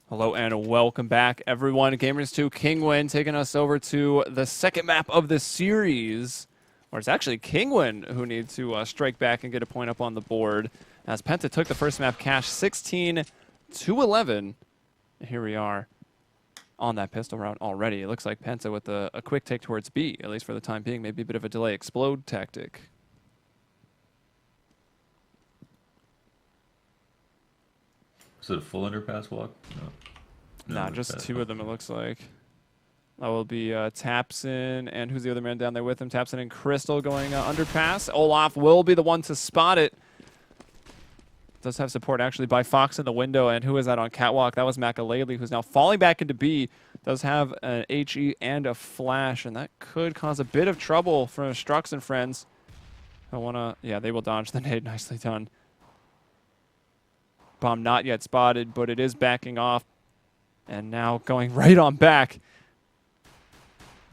Hello and welcome back, everyone. Gamers2Kinguin taking us over to the second map of the series, where it's actually Kinguin who needs to strike back and get a point up on the board. As Penta took the first map cash 16-11. Here we are on that pistol route already. It looks like Penta with a quick take towards B, at least for the time being. Maybe a bit of a delay explode tactic. Is it a full underpass walk? No. Nah, just two of them, it looks like. That will be Tapson, and who's the other man down there with him? Tapson and Crystal going underpass. Olaf will be the one to spot it. Does have support actually by Fox in the window, and who is that on catwalk? That was Makalele, who's now falling back into B. Does have an HE and a flash, and that could cause a bit of trouble for Strux and friends. I wanna, yeah, they will dodge the nade. Nicely done. Bomb not yet spotted, but it is backing off. And now going right on back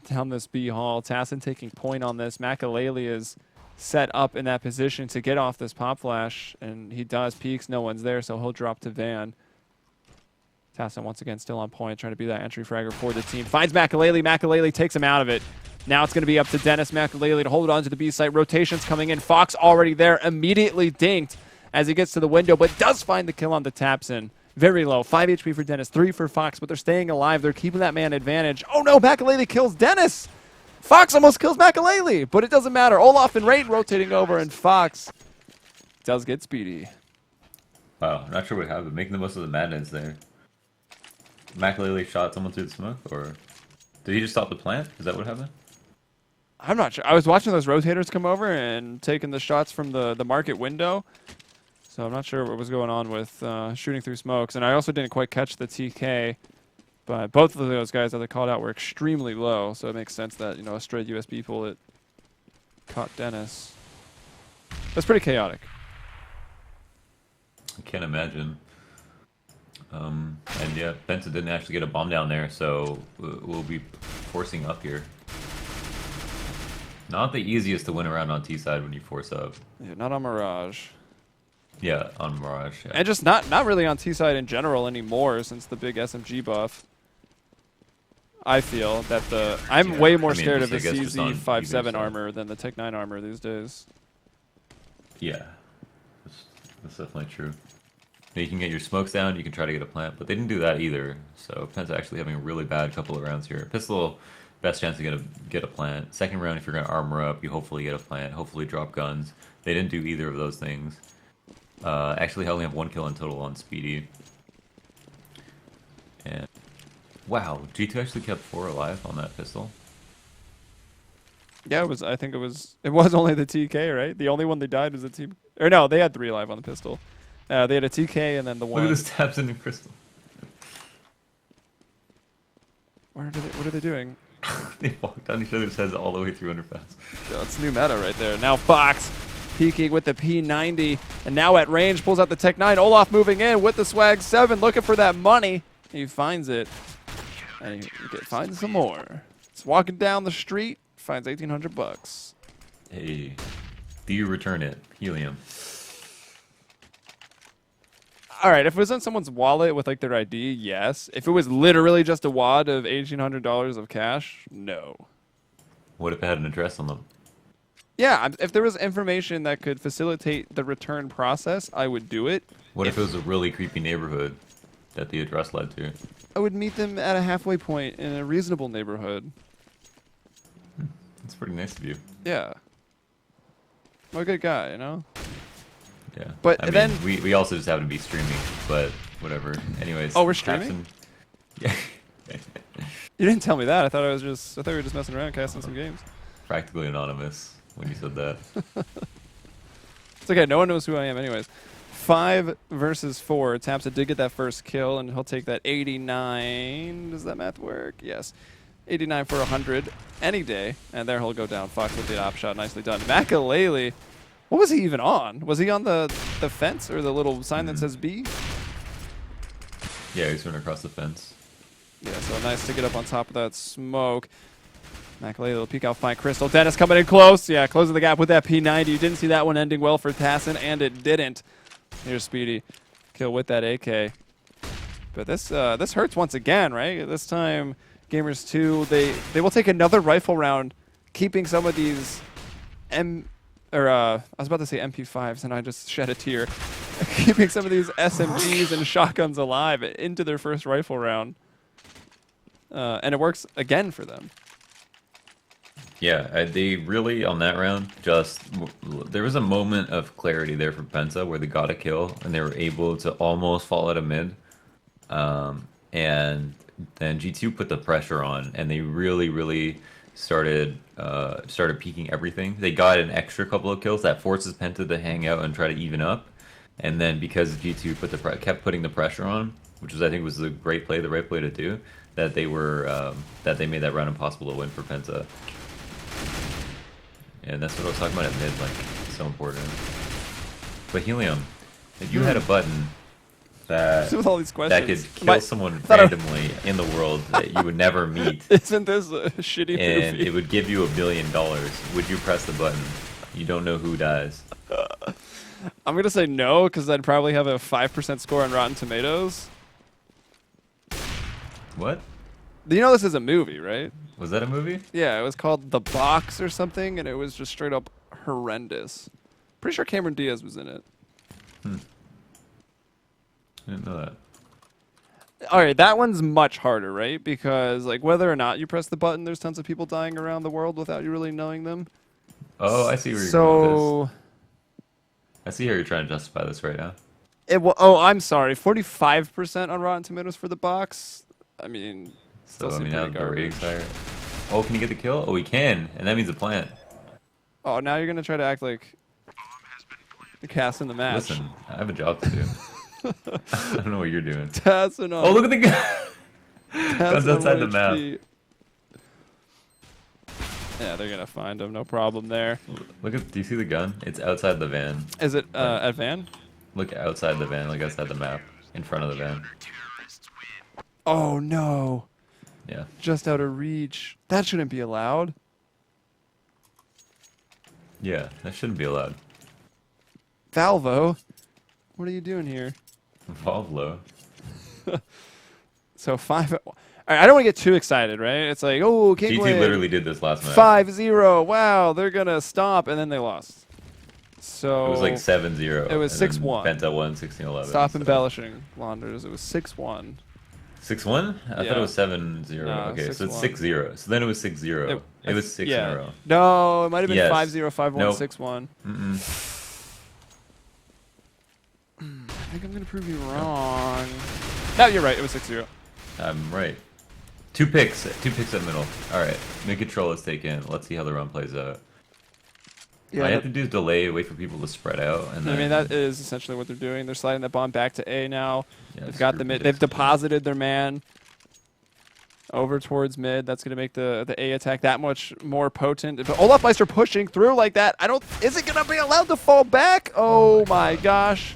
down this B hall. Tassin taking point on this. Makalele is set up in that position to get off this pop flash. And he does. Peeks, no one's there, so he'll drop to Van. Tassin once again still on point, trying to be that entry fragger for the team. Finds Makalele. Makalele takes him out of it. Now it's going to be up to Dennis Makalele to hold on to the B site. Rotations coming in. Fox already there, immediately dinked as he gets to the window, but does find the kill on the Tapson. Very low. 5 HP for Dennis, 3 for Fox, but they're staying alive. They're keeping that man advantage. Oh no, Makalele kills Dennis! Fox almost kills Makalele, but it doesn't matter. Olaf and Rain rotating over, and Fox does get speedy. Wow, I'm not sure what happened. Making the most of the madness there. Makalele shot someone through the smoke, or did he just stop the plant? Is that what happened? I'm not sure. I was watching those rotators come over and taking the shots from the market window. So I'm not sure what was going on with shooting through smokes. And I also didn't quite catch the TK. But both of those guys that they called out were extremely low. So it makes sense that, you know, a straight USB bullet caught Dennis. That's pretty chaotic. I can't imagine. And yeah, Penta didn't actually get a bomb down there, so we'll be forcing up here. Not the easiest to win around on T side when you force up. Yeah, not on Mirage. Yeah, on Mirage. Yeah. And just not really on T-side in general anymore since the big SMG buff. I feel that I'm way more scared of the CZ-57 armor than the Tech 9 armor these days. Yeah, that's definitely true. You can get your smokes down, you can try to get a plant, but they didn't do that either. So Penta's actually having a really bad couple of rounds here. Pistol, best chance to get a plant. Second round, if you're going to armor up, you hopefully get a plant, hopefully drop guns. They didn't do either of those things. Actually, I only have 1 kill in total on Speedy. And wow, G2 actually kept 4 alive on that pistol. Yeah, it was. I think it was only the TK, right? The only one they died was the team. Or no, they had 3 alive on the pistol. They had a TK and then the one. Look at this Tapson and Crystal. What are they doing? They walked down each other's heads all the way through underpass. Yeah, that's new meta right there. Now Fox peeking with the P90, and now at range pulls out the Tech 9. Olaf moving in with the Swag 7, looking for that money. He finds it, and he finds some more. It's walking down the street, finds 1,800 bucks. Hey, do you return it? Helium. All right, if it was in someone's wallet with like their ID, yes. If it was literally just a wad of $1,800 of cash, no. What if it had an address on them? Yeah, if there was information that could facilitate the return process, I would do it. What if it was a really creepy neighborhood that the address led to? I would meet them at a halfway point in a reasonable neighborhood. That's pretty nice of you. Yeah. I'm a good guy, you know? Yeah. But I then mean, we also just happen to be streaming, but whatever. Anyways. Oh, we're streaming? Yeah. You didn't tell me that. I thought we were just messing around, casting some games. Practically anonymous when you said that. It's okay. No one knows who I am anyways. 5 versus 4. Tapsa did get that first kill, and he'll take that 89. Does that math work? Yes. 89 for 100 any day. And there he'll go down. Fox with the op shot. Nicely done. Makalele. What was he even on? Was he on the fence or the little sign that says B? Yeah, he's running across the fence. Yeah, so nice to get up on top of that smoke. Makalele will peek out, find Crystal. Dennis coming in close. Yeah, closing the gap with that P90. You didn't see that one ending well for Tassin, and it didn't. Here's Speedy. Kill with that AK. But this hurts once again, right? This time, Gamers 2, they will take another rifle round, keeping some of these I was about to say MP5s, and I just shed a tear. Keeping some of these SMGs and shotguns alive into their first rifle round. And it works again for them. Yeah, they really, on that round, there was a moment of clarity there for Penta where they got a kill and they were able to almost fall out of mid. And then G2 put the pressure on and they really started peeking everything. They got an extra couple of kills that forces Penta to hang out and try to even up. And then because G2 kept putting the pressure on, which was I think was the right play to do, that they made that round impossible to win for Penta. And that's what I was talking about at mid, like, so important. But Helium, if you had a button that with all these questions, could kill someone randomly in the world that you would never meet, isn't this a shitty and movie? it would give you $1 billion, would you press the button? You don't know who dies. I'm gonna say no, because I'd probably have a 5% score on Rotten Tomatoes. What? You know this is a movie, right? Was that a movie? Yeah, it was called The Box or something, and it was just straight up horrendous. Pretty sure Cameron Diaz was in it. I didn't know that. All right, that one's much harder, right? Because like whether or not you press the button, there's tons of people dying around the world without you really knowing them. Oh, I see where you're going with this. So I see how you're trying to justify this right now. oh, I'm sorry, 45% on Rotten Tomatoes for The Box. I mean, So, still seem now pretty the garbage. ratings higher. Oh, can you get the kill? Oh, we can, and that means a plant. Oh, now you're gonna try to act like you're casting the match. Listen, I have a job to do. I don't know what you're doing. Tassing on. Oh, look at the gun! Gun's outside the map. Yeah, they're gonna find him. No problem there. Do you see the gun? It's outside the van. Is it at van? Look outside the van, like outside the map, in front of the van. Oh no! Yeah. Just out of reach. That shouldn't be allowed. Yeah, that shouldn't be allowed. Valvo, what are you doing here? Valvlo. So 5. All right, I don't want to get too excited, right? It's like, oh, G2 Kinguin, literally did this last match. 5-0. Wow, they're gonna stop, and then they lost. So It was like 7-0. It was and then 6-1. Penta won 16-11. Stop so. embellishing, Launders. It was 6-1. 6-1? I thought it was 7-0. No, okay, so it's 6-1. 6-0. So then it was 6-0. It was 6 in a row. No, it might have been Yes. 5-0, 5-1, Nope. 6-1. I think I'm gonna prove you wrong. No, you're right. It was 6-0. I'm right. Two picks at middle. All right, mid-control is taken. Let's see how the run plays out. Yeah, All I have to do is delay, wait for people to spread out, and then. I mean, that is essentially what they're doing. They're sliding that bomb back to A now. Yeah, They've got the mid. They've deposited their man over towards mid. That's going to make the A attack that much more potent. But Olaf Meister pushing through like that. Is it going to be allowed to fall back? Oh my gosh.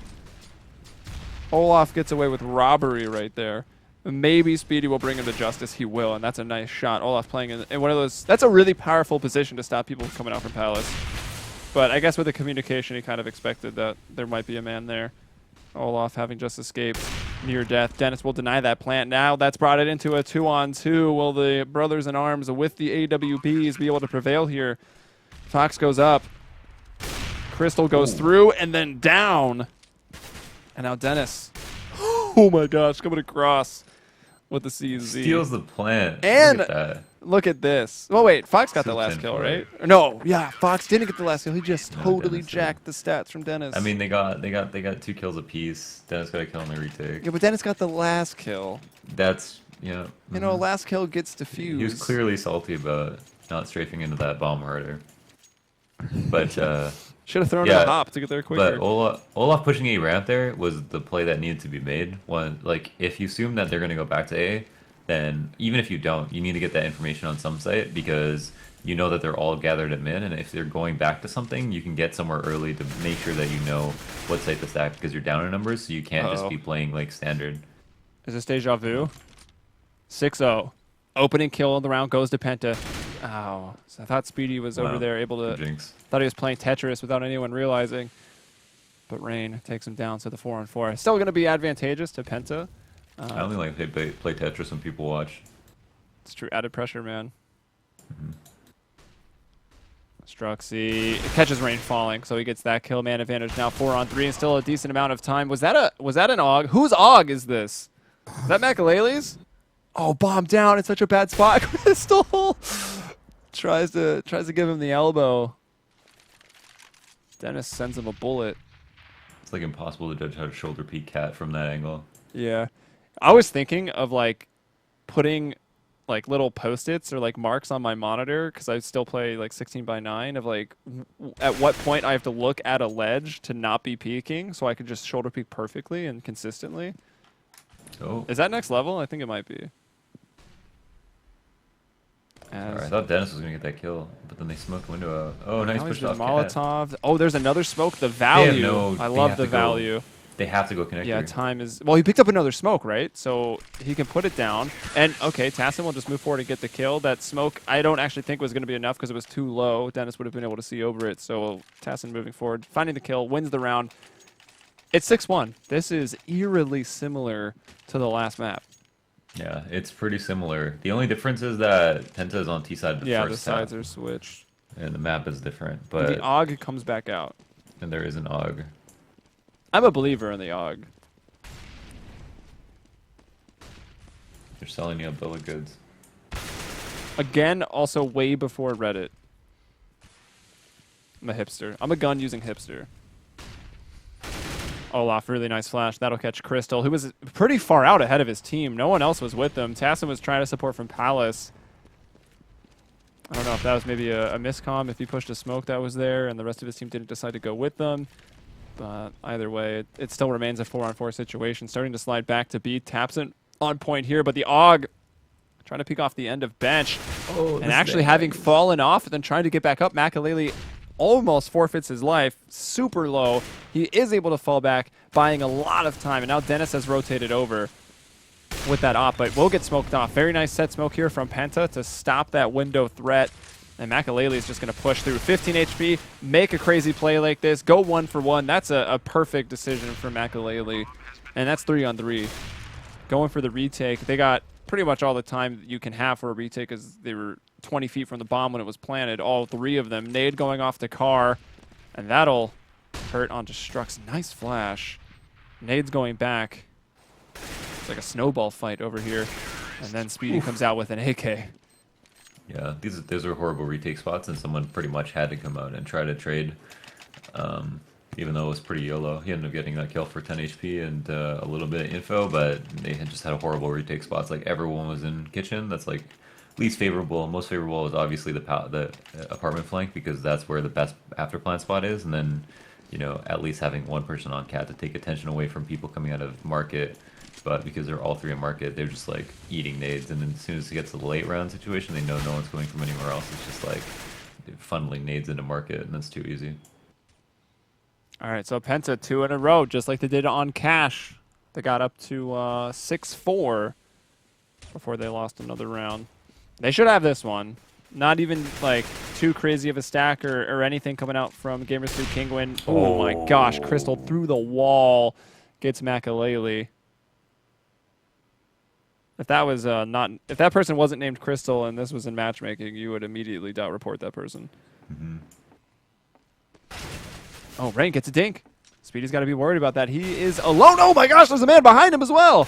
Olaf gets away with robbery right there. Maybe Speedy will bring him to justice. He will, and that's a nice shot. Olaf playing in one of those. That's a really powerful position to stop people coming out from Palace. But I guess with the communication, he kind of expected that there might be a man there. Olaf having just escaped near death. Dennis will deny that plant. Now that's brought it into a 2-on-2. Will the brothers in arms with the AWPs be able to prevail here? Fox goes up. Crystal goes through and then down. And now Dennis. Oh my gosh, coming across with the CZ. Steals the plant. And Look at that. look at this. Oh, wait. Fox got the So last kill, 10-4. right? Or no, yeah, Fox didn't get the last kill. He just No, totally Dennis did. jacked the stats from Dennis. I mean, they got 2 kills apiece. Dennis got a kill on the retake. Yeah, but Dennis got the last kill. That's, you know. You know, last kill gets diffused. He was clearly salty about not strafing into that bomb harder. But, should have thrown yeah, in a hop to get there quicker. but Olaf pushing A ramp there was the play that needed to be made. Like, if you assume that they're going to go back to A, then even if you don't, you need to get that information on some site because you know that they're all gathered at mid, and if they're going back to something, you can get somewhere early to make sure that you know what site to stack because you're down in numbers, so you can't just be playing like standard. Is this deja vu? 6-0. Opening kill of the round goes to Penta. Oh, so I thought Speedy was over Wow, there able to. Jinx. Thought he was playing Tetris without anyone realizing. But Rain takes him down to the 4-on-4. Still going to be advantageous to Penta. I only like play Tetris when people watch. It's true. Added pressure, man. Struxy catches rain falling, so he gets that kill. Man advantage now 4-on-3 and still a decent amount of time. Was that an AUG? Whose AUG is this? Is that Makalele's? Oh, bomb down. It's such a bad spot. Crystal tries to give him the elbow. Dennis sends him a bullet. It's like impossible to judge how to shoulder peek cat from that angle. Yeah. I was thinking of like putting like little post-its or like marks on my monitor because I still play like 16:9 of like at what point I have to look at a ledge to not be peeking so I can just shoulder peek perfectly and consistently. Oh. Is that next level? I think it might be. Alright, I thought Dennis was going to get that kill, but then they smoked the window out. Oh, nice push off Molotov. Oh, there's another smoke. The value. I love the value. They have to go connector. Yeah, time is... Well, he picked up another smoke, right? So he can put it down. And, okay, Tassin will just move forward and get the kill. That smoke, I don't actually think was going to be enough because it was too low. Dennis would have been able to see over it. So Tassin moving forward, finding the kill, wins the round. It's 6-1. This is eerily similar to the last map. Yeah, it's pretty similar. The only difference is that Penta is on T side. Yeah, the sides are switched. And the map is different. But the AUG comes back out. And there is an AUG. I'm a believer in the AUG. They're selling you a bill of goods. Again, also way before Reddit. I'm a hipster. I'm a gun using hipster. Olaf, really nice flash. That'll catch Crystal, who was pretty far out ahead of his team. No one else was with them. Tassin was trying to support from Palace. I don't know if that was maybe a miscomm, if he pushed a smoke that was there and the rest of his team didn't decide to go with them. But either way, it still remains a 4-on-4 situation. Starting to slide back to B. Tapson on point here, but the AUG trying to peek off the end of bench. Oh, and actually having fallen off and then trying to get back up, Makalele almost forfeits his life. Super low. He is able to fall back, buying a lot of time. And now Dennis has rotated over with that op, but will get smoked off. Very nice set smoke here from Penta to stop that window threat. And Makalele is just going to push through 15 HP, make a crazy play like this, go 1 for 1. That's a perfect decision for Makalele. And that's 3-on-3. Going for the retake. They got pretty much all the time that you can have for a retake as they were 20 feet from the bomb when it was planted. All 3 of them. Nade going off the car. And that'll hurt onto Strux. Nice flash. Nade's going back. It's like a snowball fight over here. And then Speedy comes out with an AK. Yeah, those are horrible retake spots, and someone pretty much had to come out and try to trade, even though it was pretty YOLO. He ended up getting that kill for 10 HP and a little bit of info, but they had just had a horrible retake spots. Like, everyone was in kitchen. That's like least favorable. Most favorable is obviously the apartment flank, because that's where the best after plant spot is, and then, you know, at least having one person on cat to take attention away from people coming out of market. But because they're all 3 in market, they're just like eating nades, and then as soon as it gets to the late round situation, they know no one's going from anywhere else. It's just like funneling nades into market, and that's too easy. All right, so Penta 2 in a row, just like they did on Cash. They got up to 6-4 before they lost another round. They should have this one. Not even like too crazy of a stack or anything coming out from G2.Kinguin. Oh my gosh, Crystal through the wall gets Makalele. If that was if that person wasn't named Crystal and this was in matchmaking, you would immediately report that person. Mm-hmm. Oh, Rain gets a dink. Speedy's got to be worried about that. He is alone. Oh my gosh, there's a man behind him as well.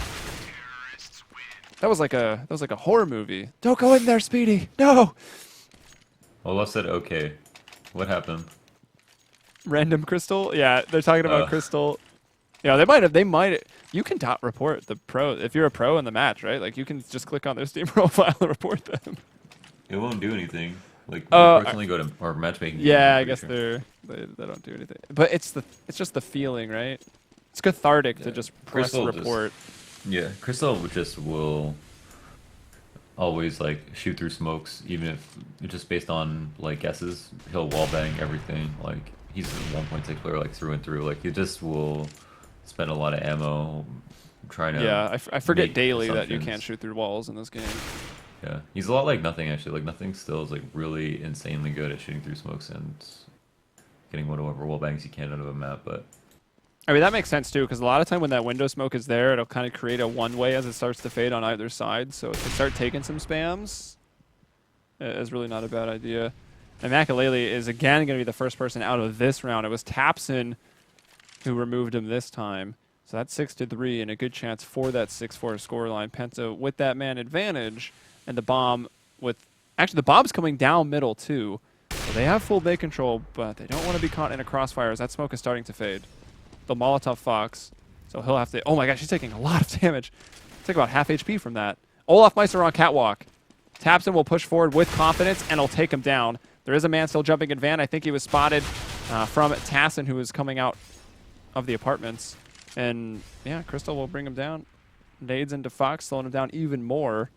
That was like a horror movie. Don't go in there, Speedy. No. Olaf said okay. What happened? Random Crystal? Yeah, they're talking about Crystal. Yeah, they might. You can report the pro if you're a pro in the match, right? Like you can just click on their Steam profile and report them. It won't do anything. Like personally go to or matchmaking. Yeah, I guess they don't do anything. But it's just the feeling, right? It's cathartic to just press report. Yeah, Crystal just will always like shoot through smokes, even if it's just based on like guesses. He'll wallbang everything. Like he's a 1.6 player like through and through. Like he just will spend a lot of ammo trying to. Yeah, I forget daily that you can't shoot through walls in this game. Yeah, he's a lot like Nothing actually. Like Nothing still is like really insanely good at shooting through smokes and getting whatever wallbangs you can out of a map, but I mean, that makes sense too, because a lot of time when that window smoke is there, it'll kind of create a one-way as it starts to fade on either side. So to start taking some spams is really not a bad idea. And Makalele is again going to be the first person out of this round. It was Tapson who removed him this time. So that's 6-3 and a good chance for that 6-4 scoreline. Penta with that man advantage, and the bomb with... Actually, the bomb's coming down middle too. So they have full bay control, but they don't want to be caught in a crossfire as that smoke is starting to fade. The Molotov Fox. So he'll have to... Oh my gosh, he's taking a lot of damage. Took about half HP from that. Olaf Meister on catwalk. Tapson will push forward with confidence, and he'll take him down. There is a man still jumping in van. I think he was spotted from Tassin, who was coming out of the apartments. And yeah, Crystal will bring him down. Nades into Fox, slowing him down even more.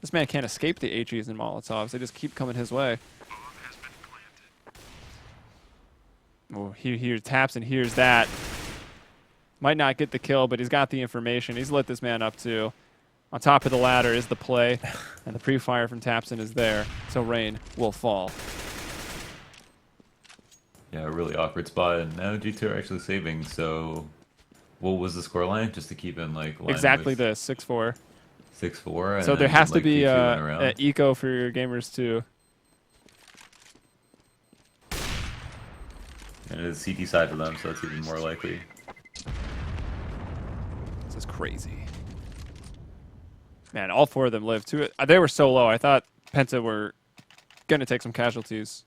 This man can't escape the HEs and Molotovs. They just keep coming his way. Oh, he hears Tapson, hears that. Might not get the kill, but he's got the information. He's lit this man up too. On top of the ladder is the play, and the pre-fire from Tapson is there, so rain will fall. Yeah, a really awkward spot, and now G2 are actually saving, so... What was the scoreline? Just to keep in, like, line Exactly with this, 6-4. 6-4, So there has to be an an eco for your gamers too. And it is CT side for them, so that's even more likely. This is crazy. Man, all four of them lived too. They were so low. I thought Penta were going to take some casualties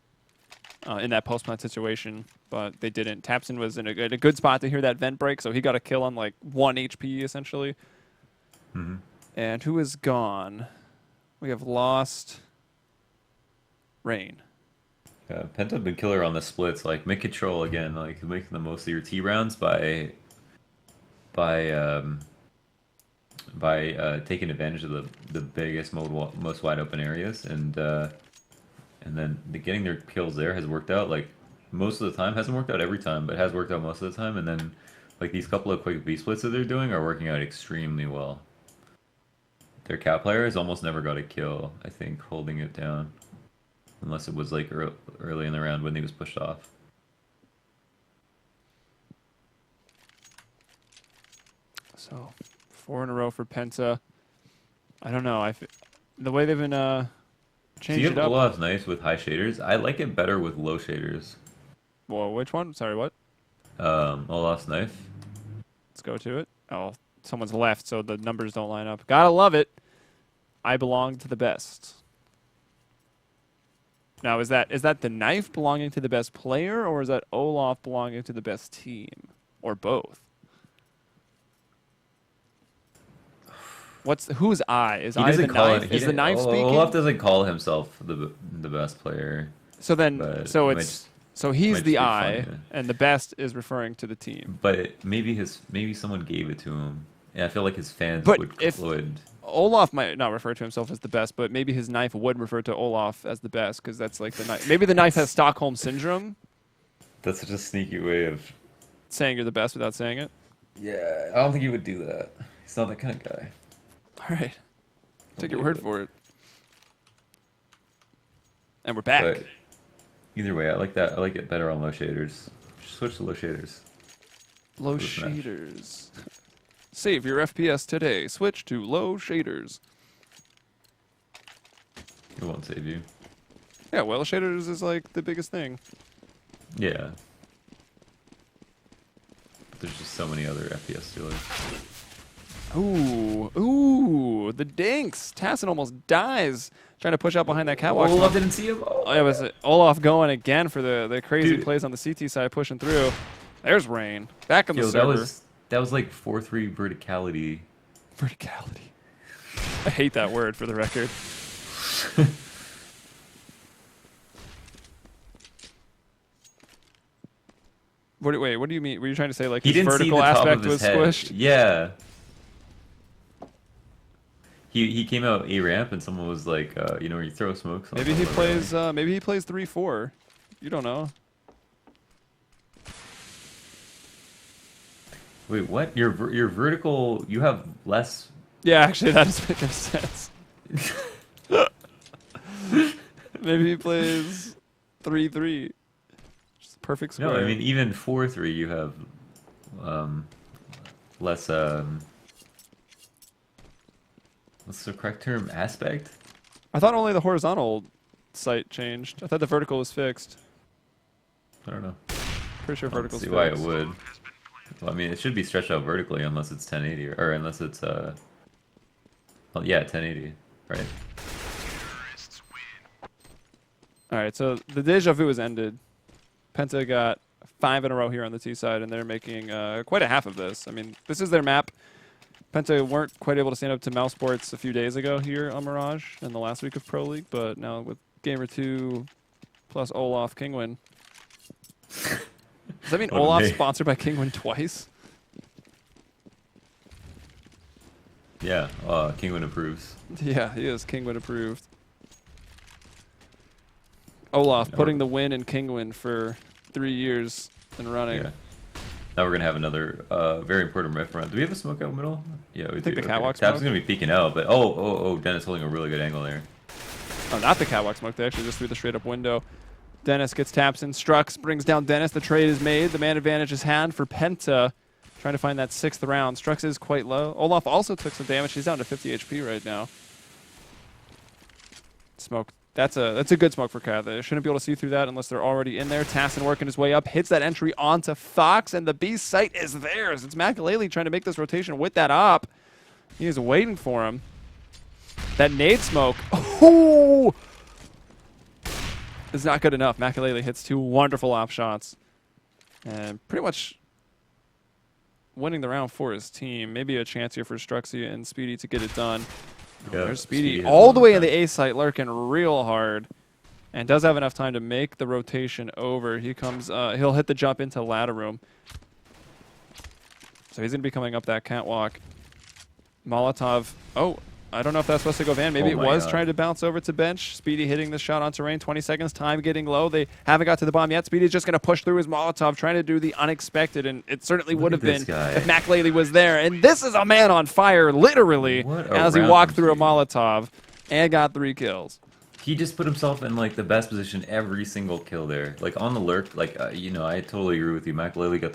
in that post-plant situation, but they didn't. Tapson was in a good spot to hear that vent break, so he got a kill on like 1 HP essentially. Mm-hmm. And who is gone? We have lost Rain. Yeah, Penta been killer on the splits. Like, make control again. Like, making the most of your T rounds by taking advantage of the biggest, most wide open areas, and then getting their kills there has worked out. Like, most of the time, hasn't worked out every time, but has worked out most of the time. And then, like, these couple of quick B splits that they're doing are working out extremely well. Their cat players almost never got a kill, I think, holding it down. Unless it was, like, early in the round when he was pushed off. So, 4 in a row for Penta. I don't know. The way they've been changing it up. Olaf's nice with high shaders. I like it better with low shaders. Whoa, which one? Sorry, what? Olaf's knife. Let's go to it. Oh, someone's left, so the numbers don't line up. Gotta love it. I belong to the best. Now, is that the knife belonging to the best player, or is that Olaf belonging to the best team, or both? Who's I? Is I the knife? Is the knife speaking? Olaf doesn't call himself the best player. So then, so he's the I, and the best is referring to the team. But maybe someone gave it to him. Yeah, I feel like his fans would. Olaf might not refer to himself as the best, but maybe his knife would refer to Olaf as the best, because that's like the knife. Maybe the knife has Stockholm Syndrome. That's such a sneaky way of saying you're the best without saying it. Yeah, I don't think he would do that. He's not that kind of guy. All right, take your word for it. And we're back. But either way, I like that. I like it better on low shaders. Switch to low shaders. Low shaders. Save your FPS today. Switch to low shaders. It won't save you. Yeah, well, shaders is like the biggest thing. Yeah. But there's just so many other FPS stealers. Ooh, the dinks. Tassin almost dies trying to push out behind that catwalk. Olaf didn't see him. Oh, it was Olaf going again for the crazy plays on the CT side, pushing through. There's Rain. Back on the server. That was like 4-3 verticality. Verticality. I hate that word, for the record. Wait, what do you mean? Were you trying to say like his vertical aspect was squished? Yeah. He came out A ramp and someone was like, you throw smoke. Maybe he plays 3-4. You don't know. Wait, what? Your vertical, you have less. Yeah, actually, that does make sense. Maybe he plays 3-3. Just perfect square. No, I mean even 4-3, you have less what's the correct term? Aspect? I thought only the horizontal sight changed. I thought the vertical was fixed. I don't know. Pretty sure I don't vertical's see fixed. why it would. Well, I mean, it should be stretched out vertically unless it's 1080 or unless it's well, yeah, 1080, right? All right, so the deja vu has ended. Penta got 5 in a row here on the T side, and they're making quite a half of this. I mean, this is their map. Penta weren't quite able to stand up to Mouse Sports a few days ago here on Mirage in the last week of Pro League, but now with Gamer 2 plus Olaf Kinguin. Does that mean What a Olaf's name. sponsored by Kinguin twice? Yeah, Kinguin approves. Yeah, he is Kinguin approved. Olaf putting the win in Kinguin for 3 years and running. Yeah. Now we're gonna have another very important riff round. Do we have a smoke out middle? Yeah, we think do. the catwalk Tab's smoke? gonna be peeking out, but oh, Dennis holding a really good angle there. Oh, not the catwalk smoke. They actually just threw the straight up window. Dennis gets taps in. Strux brings down Dennis. The trade is made. The man advantage is had for Penta. Trying to find that 6th round. Strux is quite low. Olaf also took some damage. He's down to 50 HP right now. Smoke. That's a good smoke for Cath. They shouldn't be able to see through that unless they're already in there. Tassin working his way up. Hits that entry onto Fox, and the B site is theirs. It's Makalele trying to make this rotation with that op. He is waiting for him. That nade smoke. Oh! Is not good enough. Makalele hits 2 wonderful op shots. And pretty much winning the round for his team. Maybe a chance here for Struxy and Speedy to get it done. Yeah, There's Speedy has all a lot the of way in time. the A site, lurking real hard. And does have enough time to make the rotation over. He comes, he'll hit the jump into ladder room. So he's going to be coming up that catwalk. Molotov. Oh, I don't know if that's supposed to go Van. Maybe Oh it my was God. trying to bounce over to bench. Speedy hitting the shot on terrain. 20 seconds. Time getting low. They haven't got to the bomb yet. Speedy's just going to push through his Molotov, trying to do the unexpected. And it certainly Look would at have been this guy. if Makalele was there. And this is a man on fire, literally, What a as he round walked from through a Speedy. Molotov and got 3 kills. He just put himself in like the best position every single kill there. Like on the lurk, like you know, I totally agree with you. Makalele got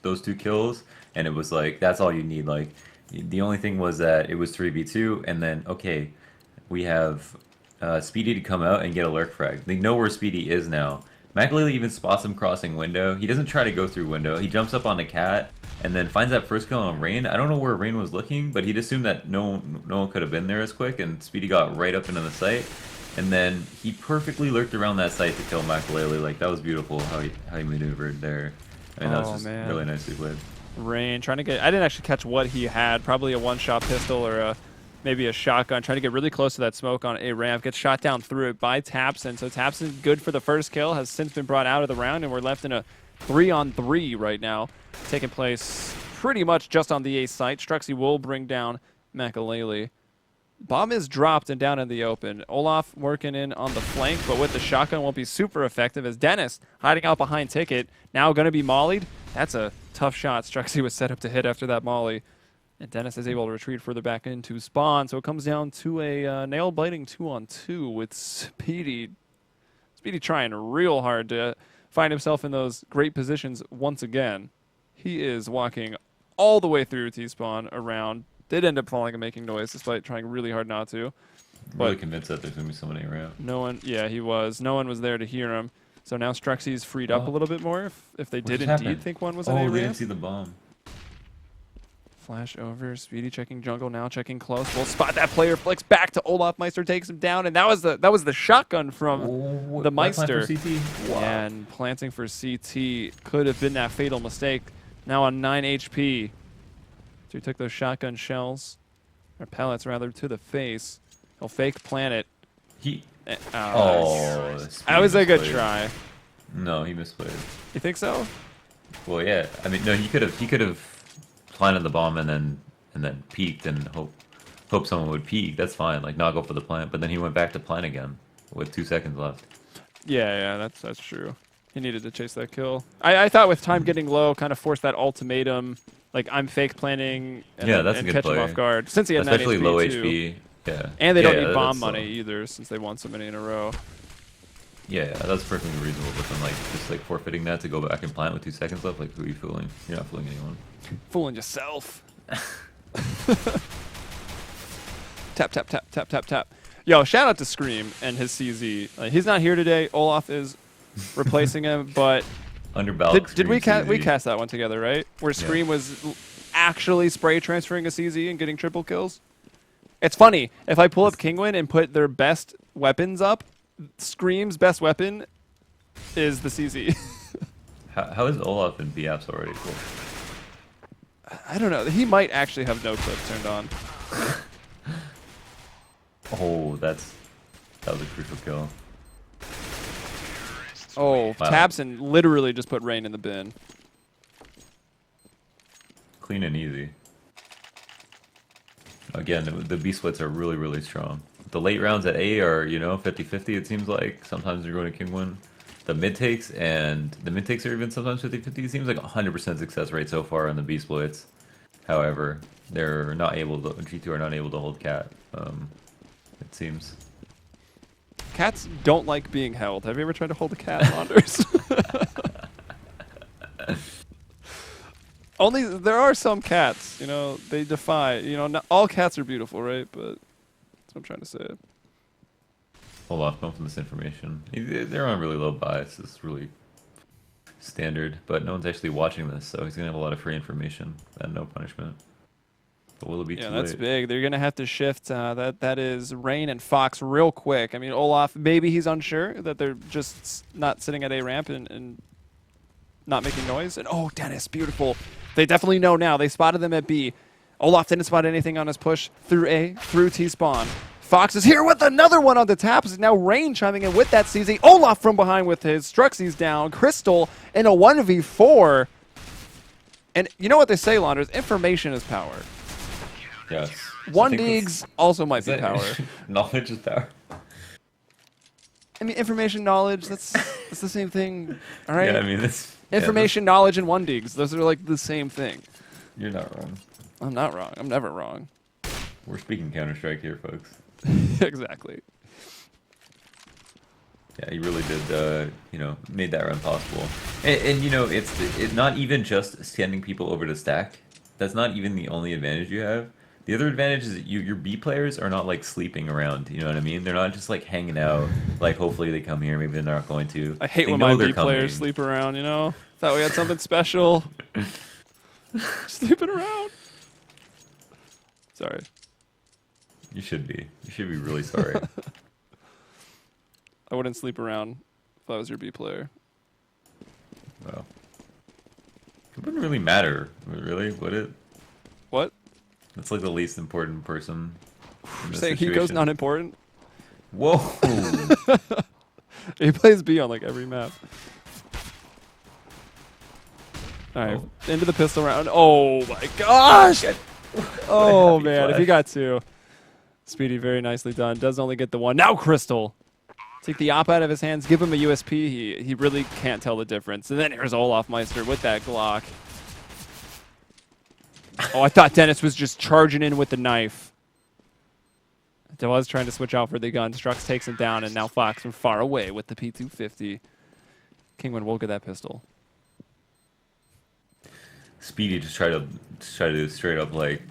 those 2 kills, and it was like that's all you need. Like the only thing was that it was 3v2, and then okay, we have Speedy to come out and get a lurk frag. They know where Speedy is now. Makalele even spots him crossing window. He doesn't try to go through window. He jumps up on the cat and then finds that first kill on Rain. I don't know where Rain was looking, but he'd assumed that no one could have been there as quick, and Speedy got right up into the site. And then he perfectly lurked around that site to kill Makalele. Like, that was beautiful how he maneuvered there. I mean, that was just man. really nicely played. Rain trying to get. I didn't actually catch what he had. Probably a one-shot pistol or maybe a shotgun. Trying to get really close to that smoke on a ramp. Gets shot down through it by Tapson. So Tapson, good for the first kill, has since been brought out of the round, and we're left in a 3-on-3 right now, taking place pretty much just on the A site. Struxy will bring down Makalele. Bomb is dropped and down in the open. Olaf working in on the flank, but with the shotgun won't be super effective as Dennis hiding out behind Ticket. Now going to be mollied. That's a tough shot. Struxy was set up to hit after that molly. And Dennis is able to retreat further back into spawn. So it comes down to a nail-biting 2-on-2 with Speedy. Speedy trying real hard to find himself in those great positions once again. He is walking all the way through T-spawn around. Did end up falling and making noise despite trying really hard not to. Really But convinced that there's going to be somebody around. no one, yeah, he was. No one was there to hear him. So now Struxy's freed up a little bit more if they did just indeed happened? think one was an Oh, A they didn't ramp. see the bomb. Flash over, Speedy checking jungle now, checking close. We'll spot that player, flicks back to Olaf. Meister takes him down, and that was the shotgun from Oh, the why plant for Meister. CT? Wow. And planting for CT could have been that fatal mistake. Now on 9 HP. So he took those shotgun shells, or pellets rather, to the face. He'll fake plant it. He. Oh, Speedy that was a good misplayed. try. No, he misplayed. You think so? Well, yeah. I mean, no, he could have planted the bomb and then peeked and hope someone would peek. That's fine. Like, not go for the plant. But then he went back to plant again with 2 seconds left. Yeah, that's true. He needed to chase that kill. I thought with time getting low, kind of forced that ultimatum. Like, I'm fake planning and, Yeah, then- that's a and good catch him play. off guard. Since he had 9 Especially HP low too. HP. Yeah. And they Yeah, don't need bomb that's, money either, since they won so many in a row. Yeah, that's perfectly reasonable. But then, like, just like forfeiting that to go back and plant with 2 seconds left, like, who are you fooling? You're not fooling anyone. Fooling yourself. Tap, tap, tap, tap, tap, tap. Yo, shout out to Scream and his CZ. He's not here today. Olaf is replacing him, but did we cast that one together, right? Where Scream was actually spray transferring a CZ and getting triple kills. It's funny. If I pull up Kinguin and put their best weapons up, Scream's best weapon is the CZ. How is Olaf in B apps already? Cool. I don't know. He might actually have no clip turned on. Oh, that was a crucial kill. Oh, wow. Tabson literally just put Rain in the bin. Clean and easy. Again, the B splits are really, really strong. The late rounds at A are, 50-50 it seems like. Sometimes you're going to Kinguin. The mid takes are even sometimes 50-50. It seems like 100% success rate so far on the B splits. However, they're not able to, G2 are not able to hold Cat, it seems. Cats don't like being held. Have you ever tried to hold a cat, Launders? Only there are some cats, they defy. Not all cats are beautiful, right? But that's what I'm trying to say. Hold off, don't from this information. They're on really low bias. It's really standard, but no one's actually watching this, so he's gonna have a lot of free information and no punishment. But will it be too late? Yeah, that's big. They're gonna have to shift. That is Rain and Fox real quick. I mean, Olaf, maybe he's unsure that they're just not sitting at A ramp and not making noise. And oh, Dennis, beautiful. They definitely know now. They spotted them at B. Olaf didn't spot anything on his push through A, through T-spawn. Fox is here with another one on the taps. Now Rain chiming in with that CZ. Olaf from behind with his. Struxy's down. Crystal in a 1v4. And you know what they say, Launders? Information is power. Yes. One digs also might be power. Knowledge is power. I mean, information, knowledge, that's the same thing, all right? Yeah, I mean, that's... Information, knowledge, and one digs. Those are like the same thing. You're not wrong. I'm not wrong. I'm never wrong. We're speaking Counter-Strike here, folks. Exactly. Yeah, he really did, made that run possible. And it's not even just sending people over to stack. That's not even the only advantage you have. The other advantage is that your B players are not like sleeping around, you know what I mean? They're not just like hanging out, like hopefully they come here, maybe they're not going to. I hate when my B players sleep around, Thought we had something special. Sleeping around. Sorry. You should be. You should be really sorry. I wouldn't sleep around if I was your B player. Well. It wouldn't really matter, really, would it? What? That's like the least important person. You're saying Hiko's not important? Whoa! He plays B on like every map. Alright, into the pistol round. Oh my gosh! Oh man, if he got two. Speedy, very nicely done. Does only get the one. Now Crystal! Take the op out of his hands, give him a USP. He really can't tell the difference. And then here's Olaf Meister with that Glock. Oh, I thought Dennis was just charging in with the knife. I was trying to switch out for the gun. Strux takes him down, and now Fox from far away with the P250. Kinguin will get that pistol. Speedy just tried to straight up like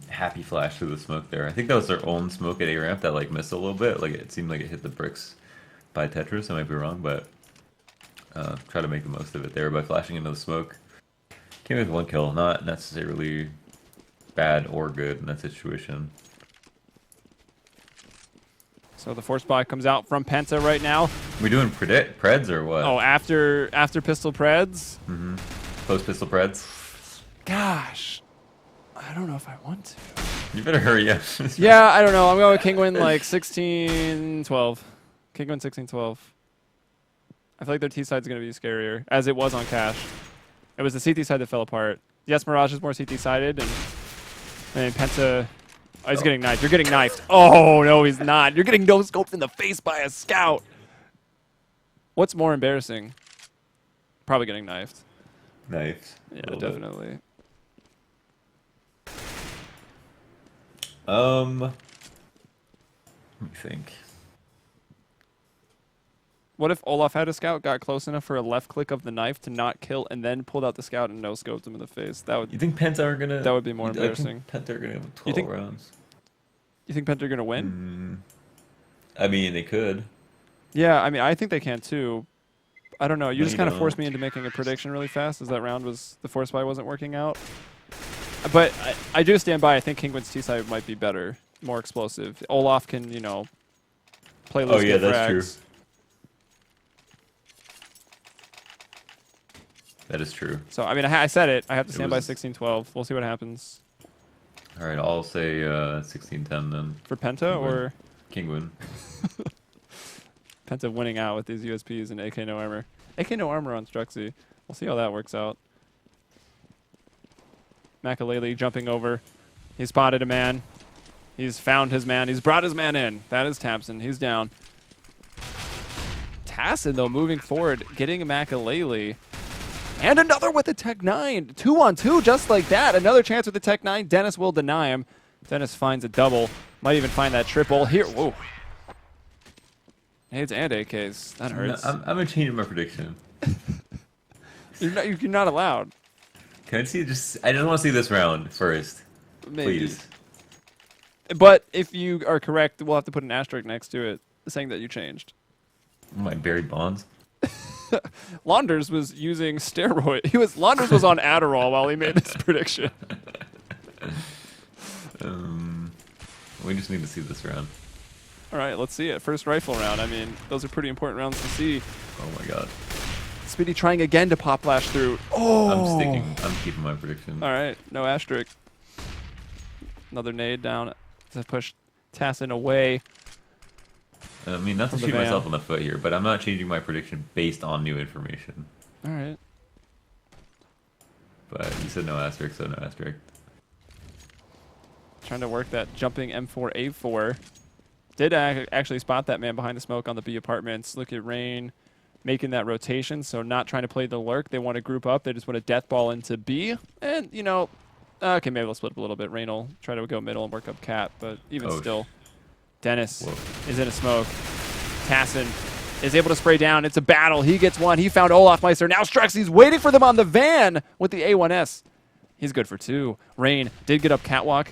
happy flash through the smoke there. I think that was their own smoke at A ramp that like missed a little bit. Like it seemed like it hit the bricks by Tetris. I might be wrong, but try to make the most of it there by flashing into the smoke. Came with one kill, not necessarily bad or good in that situation. So the force buy comes out from Penta right now. We doing preds or what? Oh, after pistol preds? Mm-hmm. Post pistol preds? Gosh. I don't know if I want to. You better hurry up. Yeah, I don't know. I'm going with Kinguin like 16-12. Kinguin 16-12. I feel like their T side's going to be scarier, as it was on Cash. It was the CT side that fell apart. Yes, Mirage is more CT sided, and Penta... Oh, he's getting knifed. You're getting knifed. Oh, no, he's not. You're getting no-scoped in the face by a scout. What's more embarrassing? Probably getting knifed. Knifed. Yeah, definitely. Let me think. What if Olaf had a scout, got close enough for a left click of the knife to not kill, and then pulled out the scout and no-scoped him in the face? You think Penta are gonna? That would be more I embarrassing. think Penta are gonna have 12 You think rounds. you think Penta are gonna win? I mean, they could. Yeah, I mean, I think they can too. I don't know. You No, just you kind of don't. forced me into making a prediction really fast, as that round was the force buy wasn't working out. But I do stand by. I think Kinguin's T side might be better, more explosive. Olaf can, you know, play loose. Oh yeah, get that's frags. true. That is true. So I mean, I said it. I have to It stand by was- 16-12. We'll see what happens All right, I'll say 16-10 then. for Penta or Kinguin. Penta winning out with these USPs and AK no armor. AK no armor on Struxy. We'll see how that works out. Makalele jumping over. He spotted a man. He's found his man. He's brought his man in. That is Tamsin. He's down. Tassin, though, moving forward, getting Makalele. And another with the Tech 9. 2-on-2, just like that. Another chance with the Tech 9. Dennis will deny him. Dennis finds a double. Might even find that triple here. Whoa. Nades and AKs. That hurts. I'm gonna change my prediction. You're not allowed. Can I see I just want to see this round first, Maybe. please. But if you are correct, we'll have to put an asterisk next to it saying that you changed. My buried bonds. Launders was using steroid. Launders was on Adderall while he made this prediction. We just need to see this round. All right, let's see it. First rifle round. I mean, those are pretty important rounds to see. Oh my god. Speedy trying again to pop flash through. Oh! I'm keeping my prediction. All right, no asterisk. Another nade down to push Tassin away. I mean, not to From the shoot van. myself in the foot here, but I'm not changing my prediction based on new information. All right. But you said no asterisk, so no asterisk. Trying to work that jumping M4A4. Did actually spot that man behind the smoke on the B apartments. Look at Rain making that rotation, so not trying to play the lurk. They want to group up. They just want to death ball into B. And, you know, okay, maybe they'll split up a little bit. Rain will try to go middle and work up Cat, but even still. Dennis is in a smoke. Tassin is able to spray down. It's a battle. He gets one. He found Olaf Meister. Now Struxy's waiting for them on the van with the A1S. He's good for 2. Rain did get up Catwalk.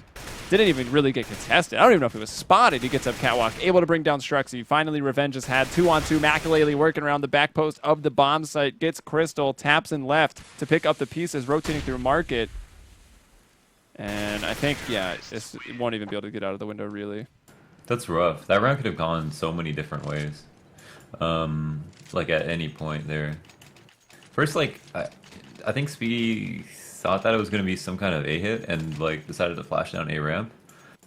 Didn't even really get contested. I don't even know if it was spotted. He gets up Catwalk. Able to bring down Struxy. Finally, Revenge has had 2-on-2. Makalele working around the back post of the bomb site. Gets Crystal. Taps in left to pick up the pieces. Rotating through Market. And I think, yeah, it won't even be able to get out of the window, really. That's rough. That round could have gone so many different ways. Like at any point there. First, like, I think Speedy thought that it was going to be some kind of A hit and like decided to flash down A ramp.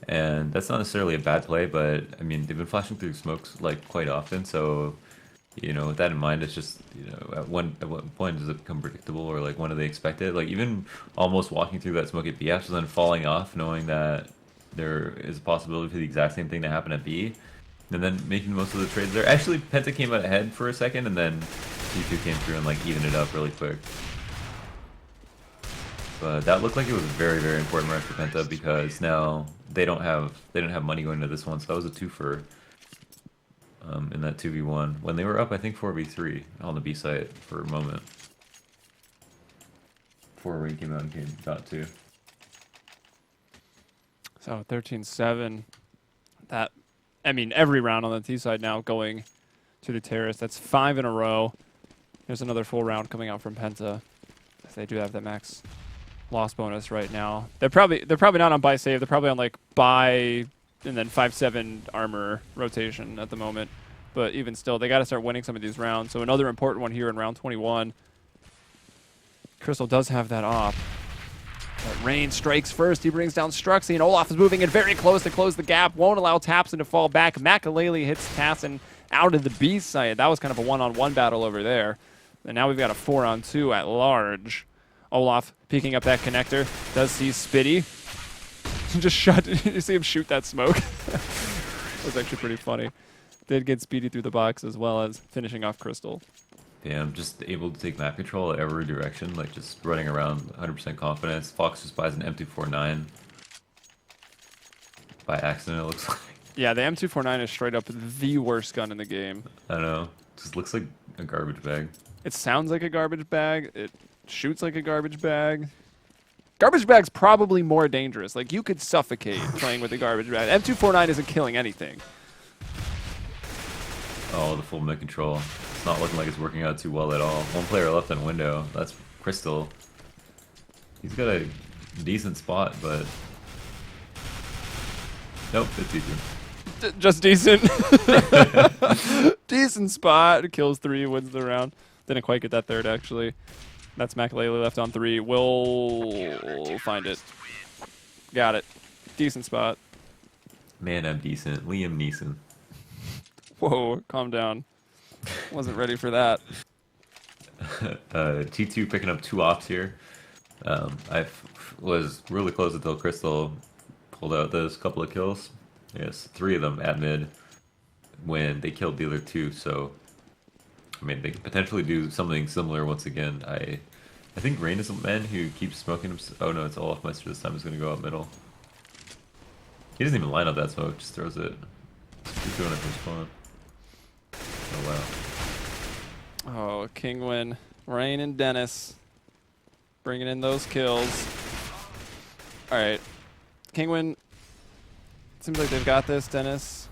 And that's not necessarily a bad play, but I mean, they've been flashing through smokes like quite often. So, you know, with that in mind, it's just, you know, at what point does it become predictable, or like when do they expect it? Like even almost walking through that smoke at B after then falling off, knowing that there is a possibility for the exact same thing to happen at B, and then making most of the trades there. Actually, Penta came out ahead for a second, and then G2 came through and like evened it up really quick. But that looked like it was a very, very important round for Penta, because now they don't have money going into this one, so that was a 2-for in that 2v1 when they were up, I think 4v3 on the B site for a moment. Before Rain came out and got 2. So 13-7. That, I mean, every round on the T side now going to the terrace. That's 5 in a row. There's another full round coming out from Penta. They do have that max loss bonus right now. They're probably not on buy save. They're probably on like buy and then 5-7 armor rotation at the moment. But even still, they got to start winning some of these rounds. So another important one here in round 21. Crystal does have that off. But Rain strikes first. He brings down Struxy, and Olaf is moving in very close to close the gap. Won't allow Tapson to fall back. Makalele hits Tassin out of the B side. That was kind of a one-on-one battle over there. And now we've got a 4-on-2 at large. Olaf peeking up that connector. Does see Spitty. Just shot. You see him shoot that smoke. That was actually pretty funny. Did get Speedy through the box as well as finishing off Crystal. Yeah, I'm just able to take map control at every direction, like just running around 100% confidence. Fox just buys an M249 by accident, it looks like. Yeah, the M249 is straight up the worst gun in the game. I know. Just looks like a garbage bag. It sounds like a garbage bag. It shoots like a garbage bag. Garbage bag's probably more dangerous. Like, you could suffocate playing with a garbage bag. M249 isn't killing anything. Oh, the full mid control. It's not looking like it's working out too well at all. One player left on window. That's Crystal. He's got a decent spot, but... Nope, it's decent. Just decent. Decent spot. Kills 3, wins the round. Didn't quite get that third, actually. That's Makalele left on 3. We'll find it. Got it. Decent spot. Man, I'm decent. Liam Neeson. Whoa, calm down. Wasn't ready for that. G2 picking up 2 offs here. Was really close until Crystal pulled out those couple of kills. Yes, 3 of them at mid when they killed the other 2. So, I mean, they could potentially do something similar once again. I think Rain is a man who keeps smoking him. Oh no, it's Olafmeister this time. He's going to go up middle. He doesn't even line up that smoke, just throws it. He's doing it from spawn. Oh wow. Oh, Kinguin, Rain, and Dennis bringing in those kills. All right, Kinguin. Seems like they've got this. Dennis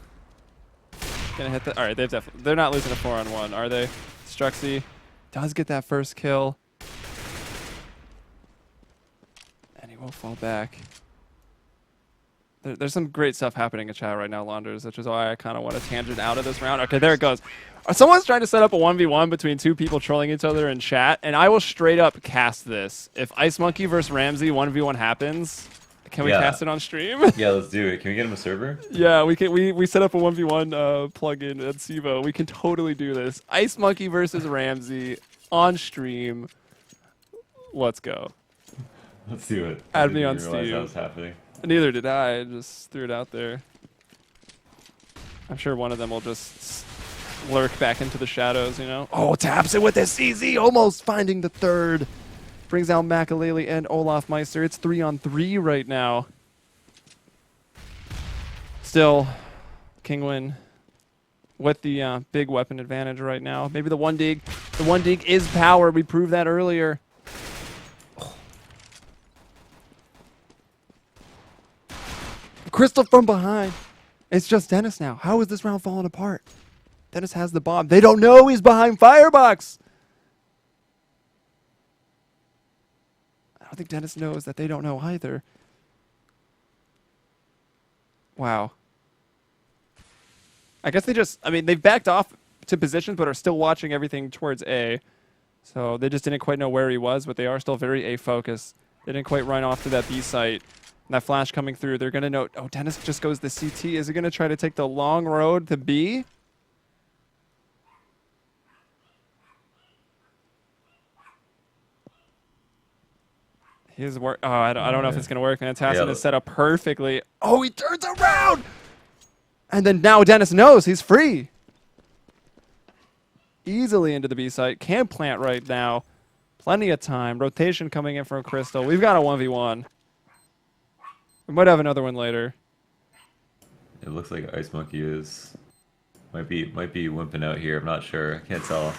gonna hit the. All right, they're not losing a 4-on-1, are they? Struxy does get that first kill, and he will fall back. There's some great stuff happening in chat right now, Launders, which is why I kind of want to tangent out of this round. Okay, there it goes. Someone's trying to set up a 1v1 between 2 people trolling each other in chat, and I will straight up cast this. If Ice Monkey versus Ramsey 1v1 happens, can we cast it on stream? Yeah, let's do it. Can we get him a server? Yeah, we can. We set up a 1v1 plugin at CEVO. We can totally do this. Ice Monkey versus Ramsey on stream. Let's go. Let's do it. Add me on Steam. That Steam. was happening. Neither did I just threw it out there. I'm sure one of them will just lurk back into the shadows, you know? Oh, taps it with this CZ, almost finding the third. Brings out Makalele and Olafmeister. It's 3-on-3 right now. Still, Kinguin with the big weapon advantage right now. Maybe the one dig. The one dig is power. We proved that earlier. Crystal from behind. It's just Dennis now. How is this round falling apart? Dennis has the bomb. They don't know he's behind Firebox. I don't think Dennis knows that they don't know either. Wow. I guess they've backed off to positions but are still watching everything towards A. So they just didn't quite know where he was, but they are still very A focused. They didn't quite run off to that B site. That flash coming through, they're going to know, oh, Dennis just goes to CT. Is he going to try to take the long road to B? His work. Oh, I don't know if it's going to work. Fantastic is set up perfectly. Oh, he turns around! And then now Dennis knows he's free. Easily into the B site. Can't plant right now. Plenty of time. Rotation coming in from Crystal. We've got a 1v1. We might have another one later. It looks like Ice Monkey might be wimping out here. I'm not sure. I can't tell.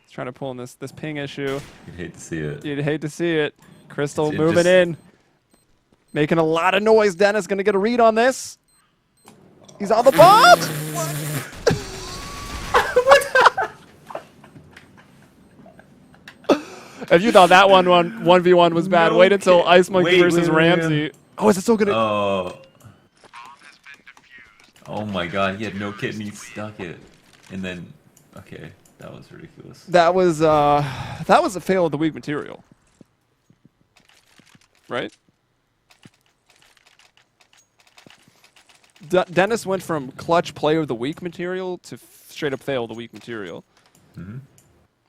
He's trying to pull in this ping issue. You'd hate to see it. You'd hate to see it. Crystal moving in. Making a lot of noise. Dennis going to get a read on this. He's on the bomb! If you thought that 1v1 was bad, wait until Ice Monkey versus Ramsey. Oh, is it still gonna? Oh. Oh my god, he had no kit and he stuck it. And then, okay, that was ridiculous. That was a fail of the week material. Right? Dennis went from clutch player of the week material to straight up fail of the week material. Mm-hmm.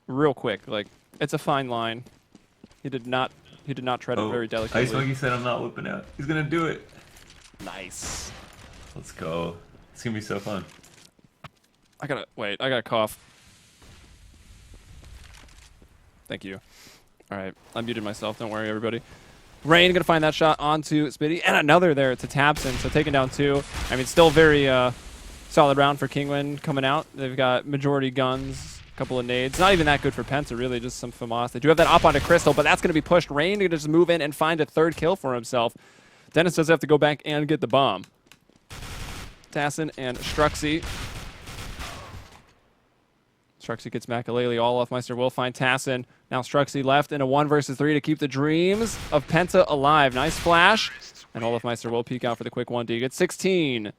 Real quick, like, it's a fine line. He did not tread it very delicately. Ice Monkey said I'm not whipping out. He's gonna do it. Nice. Let's go. It's gonna be so fun. I gotta cough. Thank you. All right, I muted myself. Don't worry, everybody. Rain going to find that shot onto Spitty, and another there to Tabson, so taking down 2. I mean, still very solid round for Kinguin coming out. They've got majority guns, a couple of nades. Not even that good for Penta, really, just some FAMAS. They do have that op onto Crystal, but that's going to be pushed. Rain going to just move in and find a 3rd kill for himself. Dennis does have to go back and get the bomb. Tassin and Struxy. Struxy gets Makalele. All off Meister will find Tassin. Now Struxy left in a 1 versus 3 to keep the dreams of Penta alive. Nice flash. And Olaf Meister will peek out for the quick 1D. It's 16-9,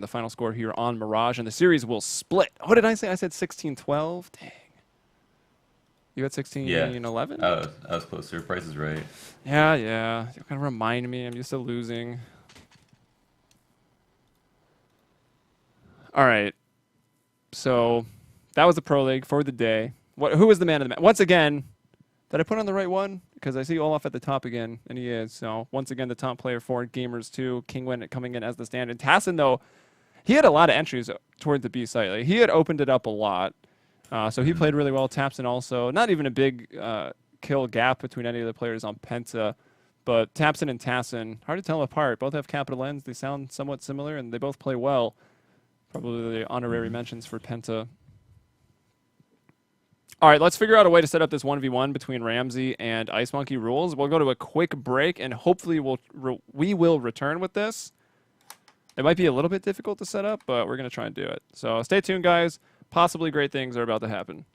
the final score here on Mirage. And the series will split. What did I say? I said 16-12? Dang. You had 16-11? Yeah, I was closer. Price is right. Yeah. You kind of remind me. I'm used to losing. All right. So that was the Pro League for the day. Who was the man of the match? Once again, did I put on the right one? Because I see Olaf at the top again, and he is. So once again, the top player for Gamers 2, Kinguin coming in as the stand-in. Tassin, though, he had a lot of entries toward the B site. Like, he had opened it up a lot. So he played really well. Tabson also. Not even a big kill gap between any of the players on Penta. But Tabson and Tassin, hard to tell apart. Both have capital N's. They sound somewhat similar, and they both play well. Probably the honorary mentions for Penta. All right, let's figure out a way to set up this 1v1 between Ramsey and Ice Monkey Rules. We'll go to a quick break, and hopefully we will return with this. It might be a little bit difficult to set up, but we're going to try and do it. So stay tuned, guys. Possibly great things are about to happen.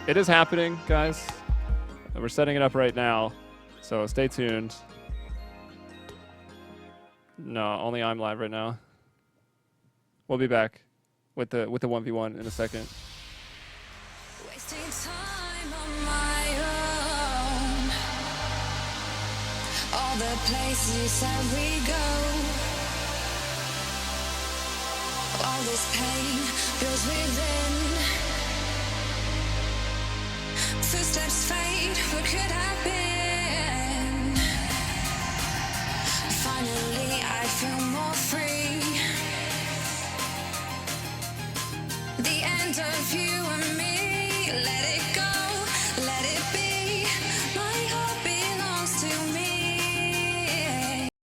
It is happening, guys. We're setting it up right now, so stay tuned. No, only I'm live right now. We'll be back with the 1v1 in a second. Wasting time on my own. All the places you said we go. All this pain feels within. footsteps fade. What could have been? Finally, I feel more free. The end of you.